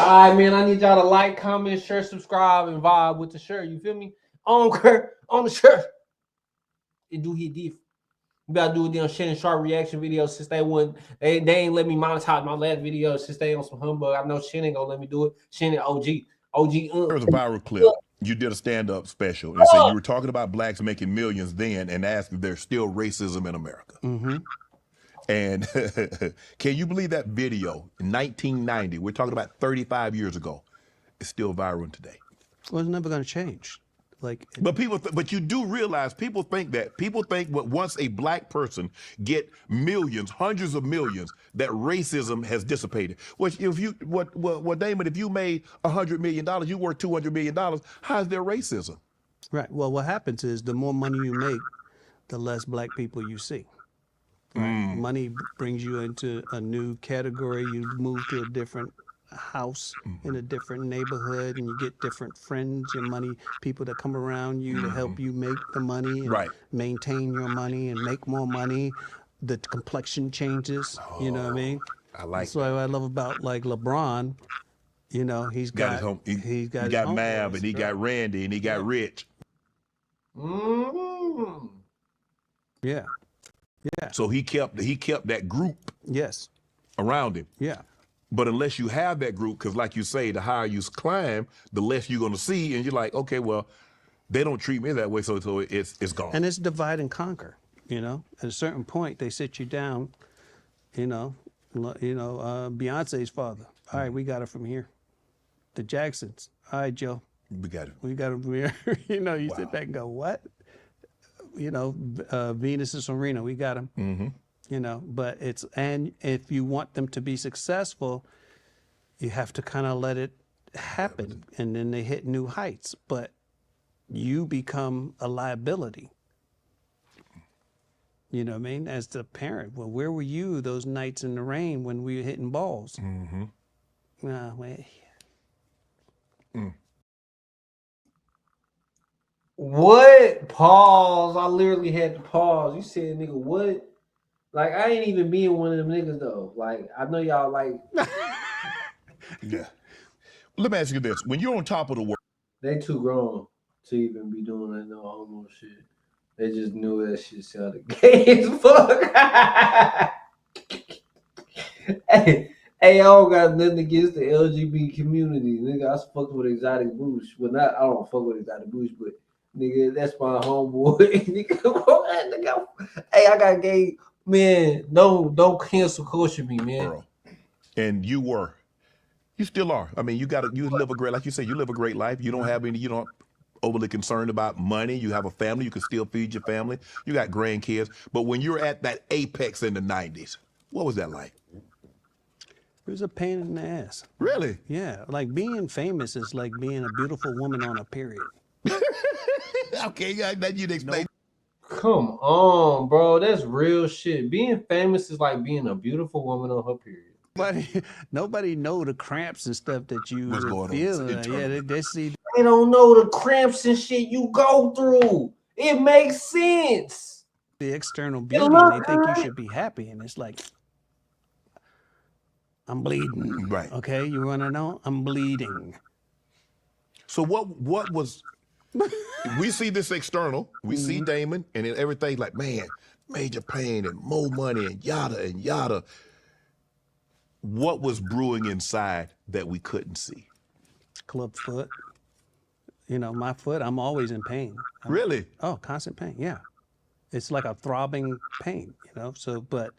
All right, man. I need y'all to like, comment, share, subscribe, and vibe with the shirt. You feel me? On the shirt. It do hit different. We gotta do a damn Shannon Sharp reaction video since they ain't let me monetize my last video since they on some humbug. I know Shannon gonna let me do it. Shannon OG. There was a viral clip. You did a stand-up special and said you were talking about blacks making millions then and asked if there's still racism in America. Mm-hmm. And can you believe that video in 1990, we're talking about 35 years ago, is still viral today? Well, it's never gonna change. But you do realize people think once a black person get millions, hundreds of millions, that racism has dissipated. Which if you Damon, if you made $100 million, you worth $200 million, how is there racism? Right. Well, what happens is the more money you make, the less black people you see. Right? Money brings you into a new category. You move to a different house in a different neighborhood, and you get different friends and money, people that come around you to help you make the money and maintain your money and make more money. The complexion changes. You know what I mean? I like That's what I love about like LeBron. You know, he got Mav, and he got Randy, and he got Rich. Yeah. Yeah. So he kept that group around him. Yeah. But unless you have that group, because like you say, the higher you climb, the less you're going to see, and you're like, okay, well, they don't treat me that way, so it's gone. And it's divide and conquer. You know, at a certain point, they sit you down. Beyonce's father. All right, we got her from here. The Jacksons. All right, Joe. We got it. We got her from here. You sit back and go, what? Venus and Serena, we got them. Mm-hmm. But and if you want them to be successful, you have to kind of let it happen, and then they hit new heights. But you become a liability. You know what I mean? As the parent, well, where were you those nights in the rain when we were hitting balls? Mm-hmm. What? Pause. I literally had to pause. You said, nigga, what? Like, I ain't even being one of them niggas, though. Like, I know y'all like... Yeah. Let me ask you this. When you're on top of the world... They too grown to even be doing that no homo shit. They just knew that shit sounded gay as fuck. Hey, I don't got nothing against the LGBT community. Nigga, I fuck with Exotic Boosh. Well, I don't fuck with Exotic Boosh, but nigga, that's my homeboy. Nigga, hey, I got gay... Man, don't cancel culture me, man. Bro. And you still are. I mean, you live a great, like you say, you live a great life. You don't overly concerned about money. You have a family. You can still feed your family. You got grandkids. But when you're at that apex in the 90s, what was that like? It was a pain in the ass. Really? Yeah. Like being famous is like being a beautiful woman on a period. Okay, that you'd explain. Come on, bro. That's real shit. Being famous is like being a beautiful woman on her period. Nobody know the cramps and stuff that you feel. Yeah, they see. They don't know the cramps and shit you go through. It makes sense. The external beauty, and they think you should be happy, and it's like, I'm bleeding. Right. Okay, you want to know? I'm bleeding. So what was... We see this external. We see Damon and everything like, man, major pain and more money and yada and yada. What was brewing inside that we couldn't see? Club foot. My foot, I'm always in pain. Really? Oh, constant pain, yeah. It's like a throbbing pain, but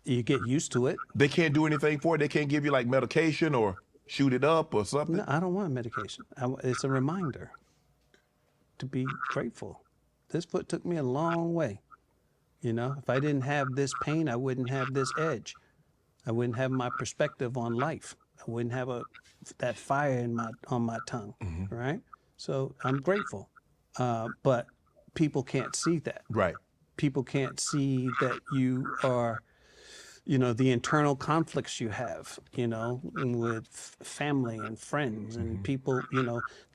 you get used to it. They can't do anything for it? They can't give you like medication or shoot it up or something? No, I don't want medication. It's a reminder to be grateful. This foot took me a long way. If I didn't have this pain, I wouldn't have this edge. I wouldn't have my perspective on life. I wouldn't have that fire on my tongue, right? So I'm grateful, but people can't see that. Right. People can't see that you are, the internal conflicts you have, with family and friends and people,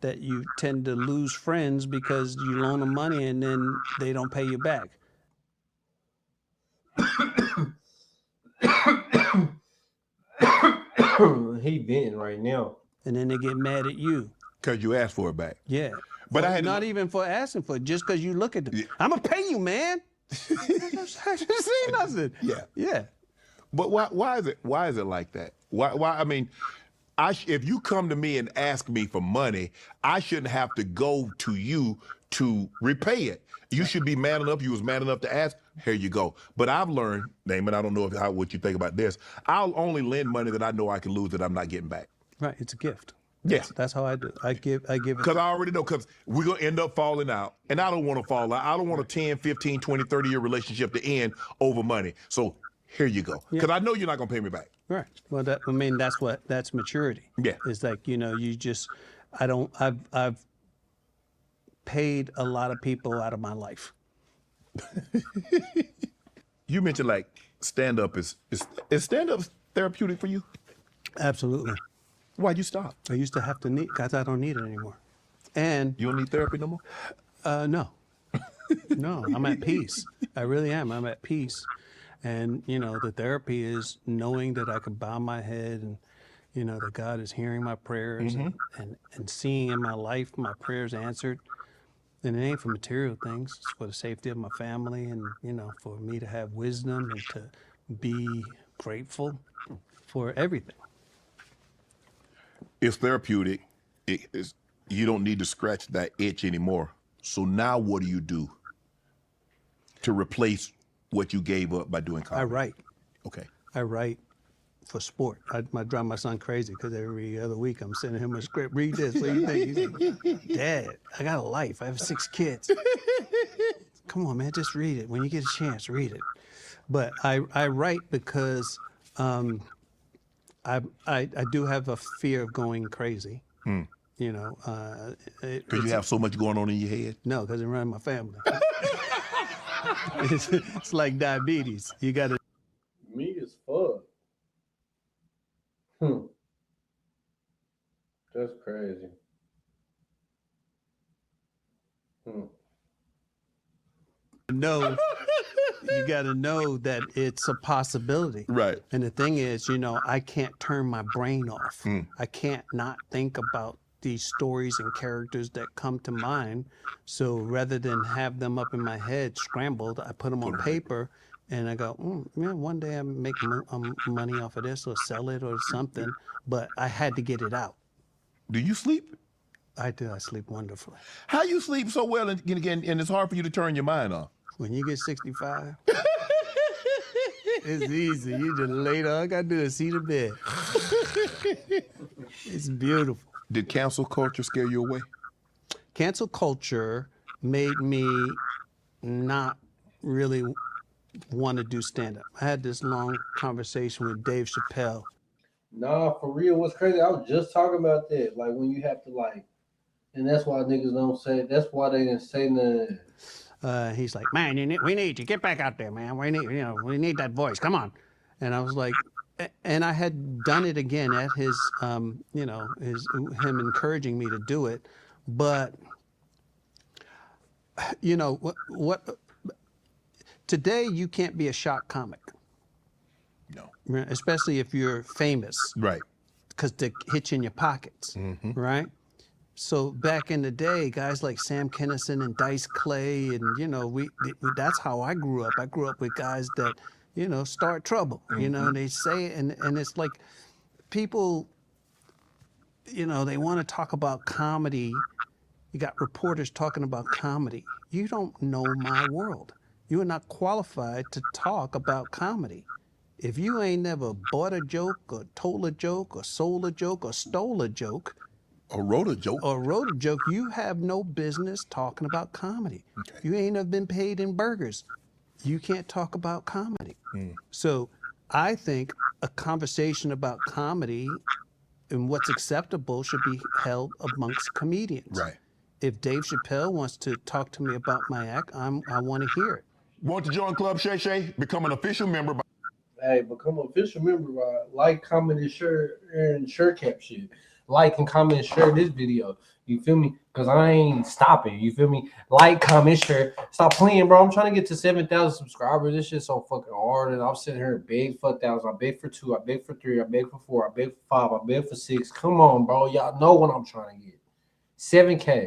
that you tend to lose friends because you loan them money and then they don't pay you back. He venting right now. And then they get mad at you. Because you asked for it back. Yeah. But Well, I had to not look- even for asking for it, just because you look at them. Yeah. I'm going to pay you, man. I should say nothing. Yeah. Yeah. But why is it like that? Why I mean, if you come to me and ask me for money, I shouldn't have to go to you to repay it. You should be man enough. You was man enough to ask. Here you go. But I've learned, Damon, I don't know what you think about this. I'll only lend money that I know I can lose that I'm not getting back. Right. It's a gift. Yeah. That's how I do. I give it. Because I already know, because we're going to end up falling out. And I don't want to fall out. I don't want a 10, 15, 20, 30-year relationship to end over money. So here you go. Because I know you're not going to pay me back. Right. Well, that's maturity. Yeah. It's like, I've paid a lot of people out of my life. You mentioned like stand-up is stand-up therapeutic for you? Absolutely. Why'd you stop? I used to have to need, guys, I don't need it anymore. And You don't need therapy no more? no. No, I'm at peace. I really am. I'm at peace. And, the therapy is knowing that I can bow my head and, that God is hearing my prayers and seeing in my life my prayers answered. And it ain't for material things. It's for the safety of my family and, for me to have wisdom and to be grateful for everything. It's therapeutic. You don't need to scratch that itch anymore. So now what do you do to replace what you gave up by doing comedy? I write. Okay. I write for sport. I drive my son crazy because every other week I'm sending him a script. Read this. What do you think? He's like, Dad, I got a life. I have 6 kids. Come on, man, just read it. When you get a chance, read it. But I write because I do have a fear of going crazy. Because you have so much going on in your head? No, because it runs my family. It's like diabetes. You got to. Me as fuck. That's crazy. know, you got to know that it's a possibility. Right. And the thing is, I can't turn my brain off. I can't not think about these stories and characters that come to mind. So rather than have them up in my head scrambled, I put them on paper and I go, man, one day I make money off of this or sell it or something. But I had to get it out. Do you sleep? I do. I sleep wonderfully. How you sleep so well and it's hard for you to turn your mind off? When you get 65, it's easy. You just lay down. All I got to do is see the bed. It's beautiful. Did cancel culture scare you away? Cancel culture made me not really want to do stand-up. I had this long conversation with Dave Chappelle. Nah, for real, what's crazy, I was just talking about that. Like, when you have to, and that's why niggas don't say, that's why they didn't say nothing. He's like, man, we need you. Get back out there, man. We need that voice. Come on. And I was like, and I had done it again at his, him encouraging me to do it. But, what today you can't be a shock comic. No. Especially if you're famous. Right. Because they hit you in your pockets, right? So back in the day, guys like Sam Kinison and Dice Clay, and that's how I grew up. I grew up with guys that, start trouble. And they say, and it's like people, they want to talk about comedy. You got reporters talking about comedy. You don't know my world. You are not qualified to talk about comedy. If you ain't never bought a joke or told a joke or sold a joke or stole a joke, or wrote a joke, you have no business talking about comedy. Okay. You ain't have been paid in burgers. You can't talk about comedy. So I think a conversation about comedy and what's acceptable should be held amongst comedians. Right. If Dave Chappelle wants to talk to me about my act, I want to hear it. Want to join Club Shay Shay? Become an official member. Hey, become an official member, like, comment, and share, and share cap shit. Like and comment and share this video. You feel me? Because I ain't stopping. You feel me? Like, comment, share. Stop playing, bro. I'm trying to get to 7,000 subscribers. This shit's so fucking hard. And I'm sitting here and beg for 1,000. I beg for 2. I beg for 3. I beg for 4. I beg for 5. I beg for 6. Come on, bro. Y'all know what I'm trying to get. 7K.